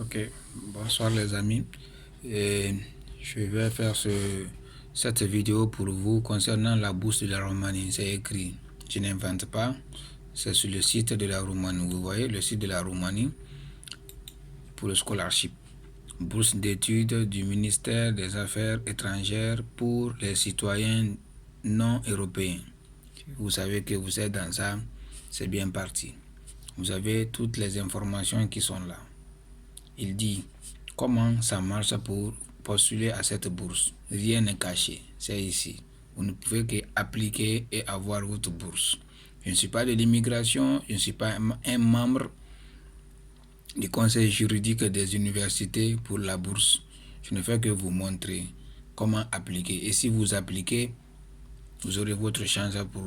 Ok, bonsoir les amis. Et je vais faire cette vidéo pour vous concernant la bourse de la Roumanie. C'est écrit, je n'invente pas, c'est sur le site de la Roumanie. Vous voyez le site de la Roumanie pour le scholarship. Bourse d'études du ministère des Affaires étrangères pour les citoyens non européens. Vous savez que vous êtes dans ça, c'est bien parti. Vous avez toutes les informations qui sont là. Il dit comment ça marche pour postuler à cette bourse. Rien n'est caché, c'est ici. Vous ne pouvez qu'appliquer et avoir votre bourse. Je ne suis pas de l'immigration, je ne suis pas un membre du conseil juridique des universités pour la bourse. Je ne fais que vous montrer comment appliquer. Et si vous appliquez, vous aurez votre chance pour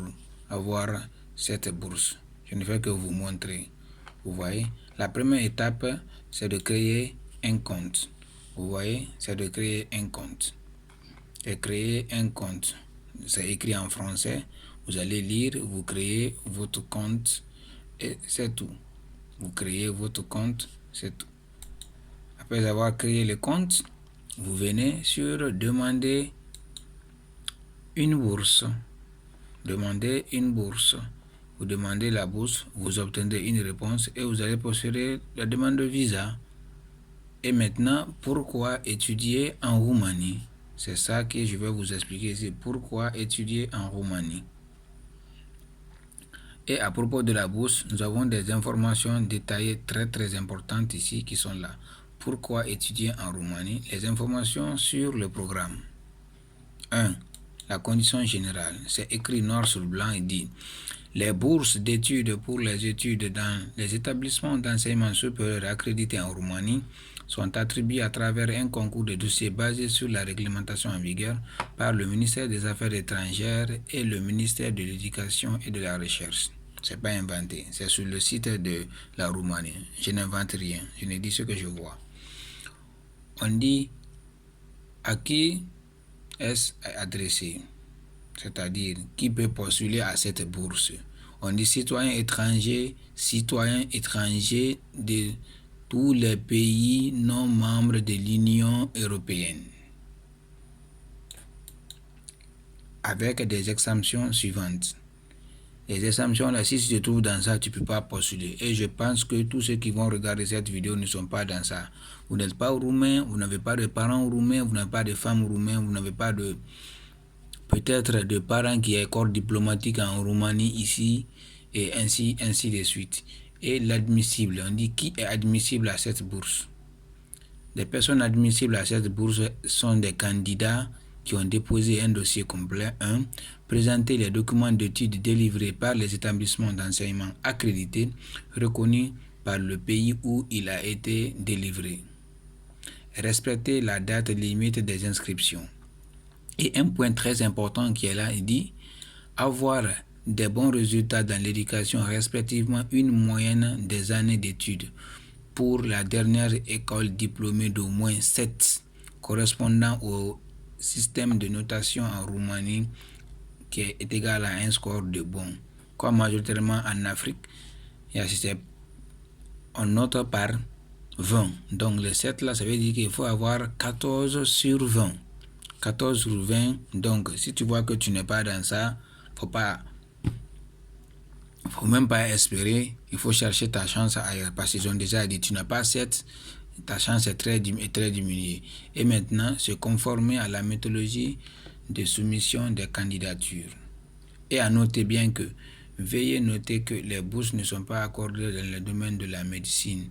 avoir cette bourse. Je ne fais que vous montrer. Vous voyez, la première étape, c'est de créer un compte. Vous voyez, c'est de créer un compte. Et créer un compte, c'est écrit en français. Vous allez lire, vous créez votre compte et c'est tout. Vous créez votre compte, c'est tout. Après avoir créé le compte, vous venez sur demander une bourse. Demandez une bourse. Vous demandez la bourse, vous obtenez une réponse et vous allez postuler la demande de visa. Et maintenant, pourquoi étudier en Roumanie? C'est ça que je vais vous expliquer ici. Pourquoi étudier en Roumanie? Et à propos de la bourse, nous avons des informations détaillées très importantes ici qui sont là. Pourquoi étudier en Roumanie? Les informations sur le programme. 1. La condition générale. C'est écrit noir sur blanc et dit: les bourses d'études pour les études dans les établissements d'enseignement supérieur accrédités en Roumanie sont attribuées à travers un concours de dossiers basé sur la réglementation en vigueur par le ministère des Affaires étrangères et le ministère de l'Éducation et de la Recherche. C'est pas inventé, c'est sur le site de la Roumanie. Je n'invente rien, je ne dis ce que je vois. On dit à qui est-ce adressé, c'est-à-dire qui peut postuler à cette bourse. On dit citoyens étrangers de tous les pays non membres de l'Union européenne, avec des exemptions suivantes. Les exemptions là, si tu te trouves dans ça, tu ne peux pas postuler. Et je pense que tous ceux qui vont regarder cette vidéo ne sont pas dans ça. Vous n'êtes pas roumain, vous n'avez pas de parents roumains, vous n'avez pas de femmes roumaines, vous n'avez pas de peut-être de parents qui aient corps diplomatique en Roumanie ici, et ainsi de suite. Et l'admissible, on dit qui est admissible à cette bourse. Les personnes admissibles à cette bourse sont des candidats qui ont déposé un dossier complet. 1. Présenter les documents d'études délivrés par les établissements d'enseignement accrédités reconnus par le pays où il a été délivré. Respecter la date limite des inscriptions. Et un point très important qui est là, il dit avoir des bons résultats dans l'éducation, respectivement une moyenne des années d'études pour la dernière école diplômée d'au moins 7, correspondant au système de notation en Roumanie qui est égal à un score de bon. Comme majoritairement en Afrique, on note par 20. Donc le 7 là, ça veut dire qu'il faut avoir 14 sur 20. 14 sur 20. Donc si tu vois que tu n'es pas dans ça, faut même pas espérer, il faut chercher ta chance ailleurs parce qu'ils ont déjà dit tu n'as pas 7, ta chance est très diminuée. Et maintenant, se conformer à la méthodologie de soumission des candidatures. Et à noter bien que, veuillez noter que les bourses ne sont pas accordées dans le domaine de la médecine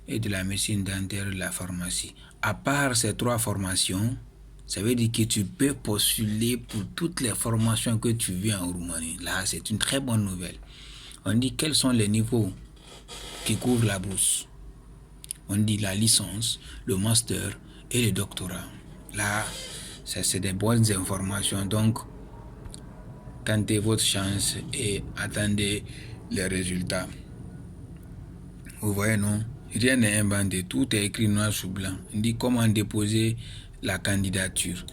et de la médecine dentaire et de la pharmacie. À part ces 3 formations, ça veut dire que tu peux postuler pour toutes les formations que tu veux en Roumanie. Là, c'est une très bonne nouvelle. On dit quels sont les niveaux qui couvrent la bourse. On dit la licence, le master et le doctorat. Là, c'est des bonnes informations. Donc, tentez votre chance et attendez les résultats. Vous voyez, non? Rien n'est inventé. Tout est écrit noir sur blanc. On dit comment déposer la candidature.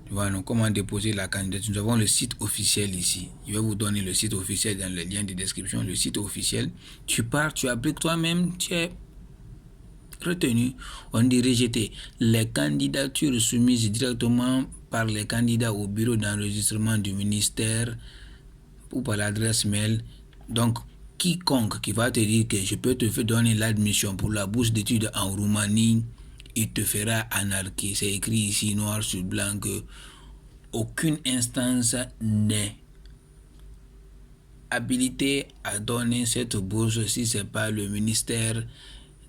Voilà, comment déposer la candidature. Nous avons le site officiel ici. Je vais vous donner le site officiel dans le lien de description. Le site officiel. Tu pars, tu appliques toi-même, tu es retenu, on dit rejeté. Les candidatures soumises directement par les candidats au bureau d'enregistrement du ministère ou par l'adresse mail. Donc, quiconque qui va te dire que je peux te donner l'admission pour la bourse d'études en Roumanie, il te fera anarquer. C'est écrit ici noir sur blanc que aucune instance n'est habilitée à donner cette bourse si ce n'est pas le ministère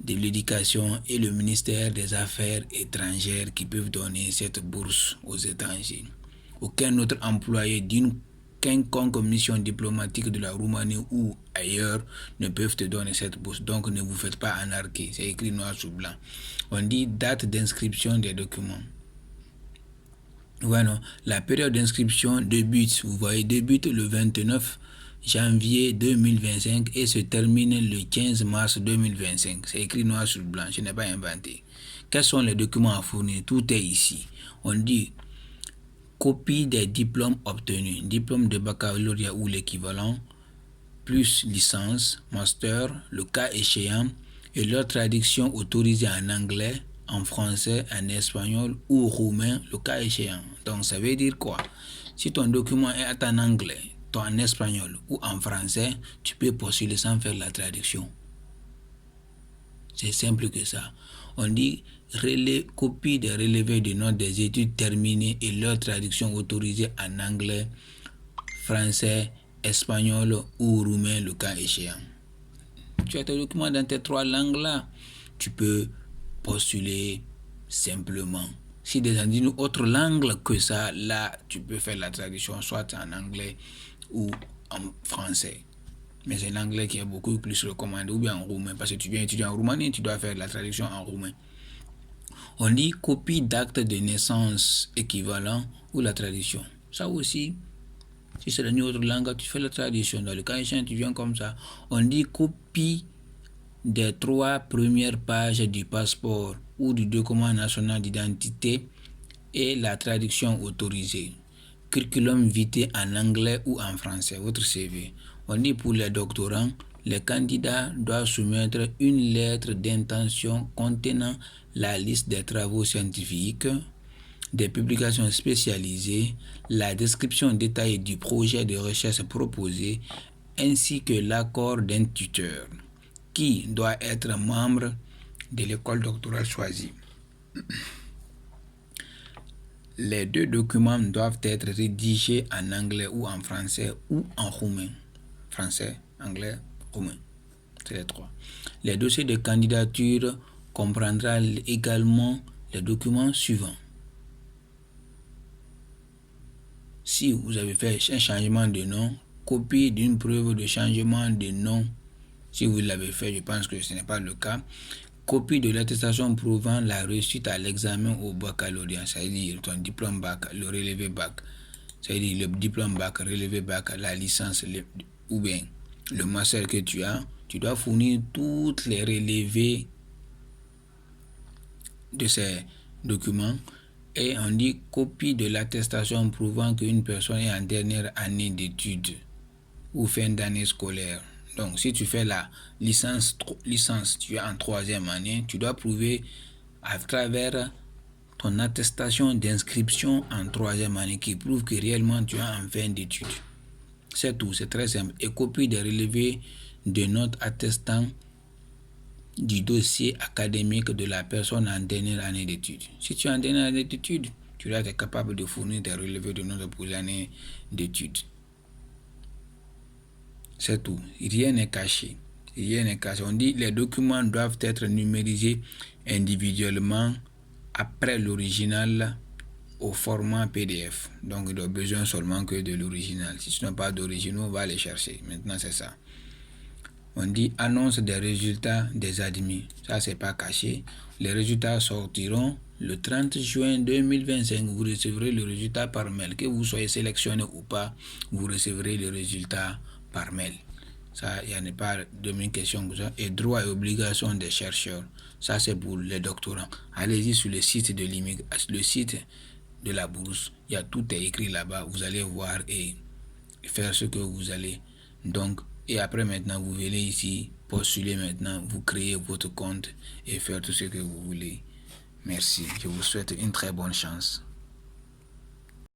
de l'Éducation et le ministère des Affaires étrangères qui peuvent donner cette bourse aux étrangers. Aucun autre employé d'une quelconque mission diplomatique de la Roumanie ou ailleurs ne peuvent te donner cette bourse. Donc ne vous faites pas anarquer. C'est écrit noir sur blanc. On dit date d'inscription des documents. Voilà, la période d'inscription débute, vous voyez, débute le 29 janvier 2025 et se termine le 15 mars 2025. C'est écrit noir sur blanc, je n'ai pas inventé. Quels sont les documents à fournir? Tout est ici. On dit copie des diplômes obtenus, diplôme de baccalauréat ou l'équivalent, plus licence, master, le cas échéant, et leur traduction autorisée en anglais, en français, en espagnol ou roumain, le cas échéant. Donc ça veut dire quoi? Si ton document est en anglais, en espagnol ou en français, tu peux postuler sans faire la traduction. C'est simple que ça. On dit copie des relevés de notes des études terminées et leur traduction autorisée en anglais, français, espagnol ou roumain, le cas échéant. Tu as tes documents dans tes 3 langues-là, tu peux postuler simplement. Si dans une autre langue que ça, là, tu peux faire la traduction soit en anglais ou en français. Mais c'est l'anglais qui est beaucoup plus recommandé, ou bien en roumain, parce que tu viens étudier en Roumanie, tu dois faire la traduction en roumain. On dit copie d'acte de naissance équivalent ou la traduction. Ça aussi, si c'est dans une autre langue, tu fais la traduction. Dans le cas échéant, tu viens comme ça. On dit copie des 3 premières pages du passeport ou du document national d'identité et la traduction autorisée. Curriculum vitae en anglais ou en français, votre CV. On dit pour les doctorants, les candidats doivent soumettre une lettre d'intention contenant la liste des travaux scientifiques, des publications spécialisées, la description détaillée du projet de recherche proposé, ainsi que l'accord d'un tuteur qui doit être membre de l'école doctorale choisie. Les 2 documents doivent être rédigés en anglais ou en français ou en roumain. Français, anglais, roumain. C'est les 3. Les dossiers de candidature comprendra également les documents suivants. Si vous avez fait un changement de nom, copie d'une preuve de changement de nom. Si vous l'avez fait, je pense que ce n'est pas le cas. Copie de l'attestation prouvant la réussite à l'examen au baccalauréat, c'est-à-dire ton diplôme bac, le relevé bac, c'est-à-dire le diplôme bac, relevé bac, la licence ou bien le master que tu as, tu dois fournir toutes les relevés de ces documents. Et on dit copie de l'attestation prouvant qu'une personne est en dernière année d'études ou fin d'année scolaire. Donc, si tu fais la licence, tu es en 3e année, tu dois prouver à travers ton attestation d'inscription en 3e année qui prouve que réellement tu es en fin d'études. C'est tout, c'est très simple. Et copie des relevés de notes attestant du dossier académique de la personne en dernière année d'études. Si tu es en dernière année d'études, tu dois être capable de fournir des relevés de notes pour l'année d'études. C'est tout. Rien n'est caché. Rien n'est caché. On dit les documents doivent être numérisés individuellement après l'original au format PDF. Donc, il a besoin seulement que de l'original. Si tu n'as pas d'original, on va les chercher. Maintenant, c'est ça. On dit annonce des résultats des admis. Ça, c'est pas caché. Les résultats sortiront le 30 juin 2025. Vous recevrez le résultat par mail. Que vous soyez sélectionné ou pas, vous recevrez le résultat par mail. Ça, il n'y a pas de question que ça. Et droits et obligations des chercheurs. Ça, c'est pour les doctorants. Allez-y sur le site de le site de la bourse. Tout est écrit là-bas. Vous allez voir et faire ce que vous allez donc Et après maintenant, vous venez ici, postuler maintenant, vous créez votre compte et faire tout ce que vous voulez. Merci. Je vous souhaite une très bonne chance.